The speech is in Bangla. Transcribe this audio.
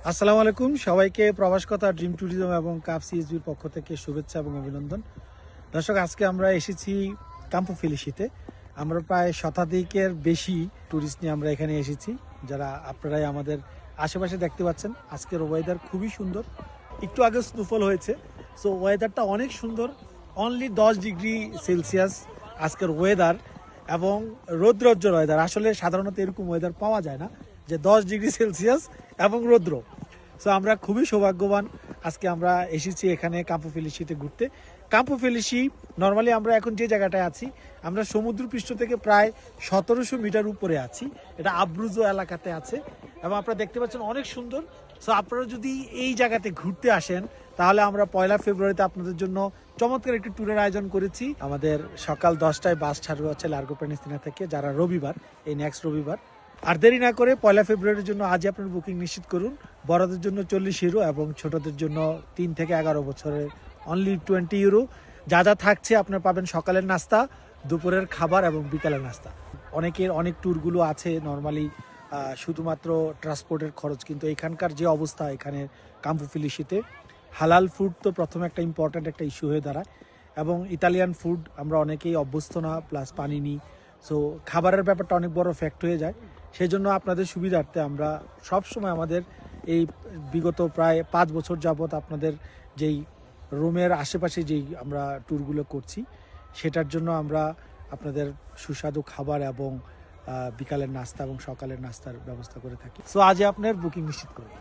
আসসালামু আলাইকুম সবাইকে প্রবাস কথা ড্রিম ট্যুরিজম এবং কাপ সিএসবির পক্ষ থেকে শুভেচ্ছা এবং অভিনন্দন। দর্শক, আজকে আমরা এসেছি কাম্পু ফেলিশিতে। আমরা প্রায় শতাধিকের বেশি ট্যুরিস্ট নিয়ে আমরা এখানে এসেছি, যারা আপনারাই আমাদের আশেপাশে দেখতে পাচ্ছেন। আজকের ওয়েদার খুবই সুন্দর, একটু আগে স্নোফল হয়েছে, সো ওয়েদারটা অনেক সুন্দর। অনলি 10 ডিগ্রি সেলসিয়াস আজকের ওয়েদার এবং রৌদ্রোজ্জ্বল ওয়েদার। আসলে সাধারণত এরকম ওয়েদার পাওয়া যায় না যে 10 ডিগ্রি সেলসিয়াস এবং রৌদ্র। সো আমরা খুবই সৌভাগ্যবান, আজকে আমরা এসেছি এখানে কাম্পু ফেলিশিতে ঘুরতে। কাম্পু ফেলিশি নর্মালি আমরা এখন যে জায়গাটায় আছি, আমরা সমুদ্রপৃষ্ঠ থেকে প্রায় 1700 মিটার উপরে আছি। এটা আব্রুজো এলাকাতে আছে এবং আপনারা দেখতে পাচ্ছেন অনেক সুন্দর। সো আপনারা যদি এই জায়গাতে ঘুরতে আসেন, তাহলে আমরা 1 ফেব্রুয়ারিতে আপনাদের জন্য চমৎকার একটি ট্যুরের আয়োজন করেছি। আমাদের সকাল 10টায় বাস ছাড়বে হচ্ছে লার্গো প্যানিস্তিনা থেকে, যারা রবিবার, এই নেক্সট রবিবার। আর দেরি না করে 1 ফেব্রুয়ারির জন্য আজই আপনার বুকিং নিশ্চিত করুন। বড়দের জন্য 40 ইউরো এবং ছোটদের জন্য 3 থেকে 11 বছরের অনলি 20 ইউরো। যা যা থাকছে আপনার পাবেন সকালের নাস্তা, দুপুরের খাবার এবং বিকালের নাস্তা। অনেকের অনেক ট্যুরগুলো আছে নর্মালি শুধুমাত্র ট্রান্সপোর্টের খরচ, কিন্তু এখানকার যে অবস্থা এখানে কাম্পু ফেলিশিতে, হালাল ফুড তো প্রথমে একটা ইম্পর্ট্যান্ট একটা ইস্যু হয়ে দাঁড়ায় এবং ইতালিয়ান ফুড আমরা অনেকেই অভ্যস্ত না, প্লাস পানি নিই। সো খাবারের ব্যাপারটা অনেক বড় ফ্যাক্ট হয়ে যায়। সেই জন্য আপনাদের সুবিধার্থে আমরা সবসময় আমাদের এই বিগত প্রায় 5 বছর যাবৎ আপনাদের যেই রুমের আশেপাশে যেই আমরা ট্যুরগুলো করছি, সেটার জন্য আমরা আপনাদের সুস্বাদু খাবার এবং বিকালের নাস্তা এবং সকালের নাস্তার ব্যবস্থা করে থাকি। সো আজই আপনার বুকিং নিশ্চিত করুন।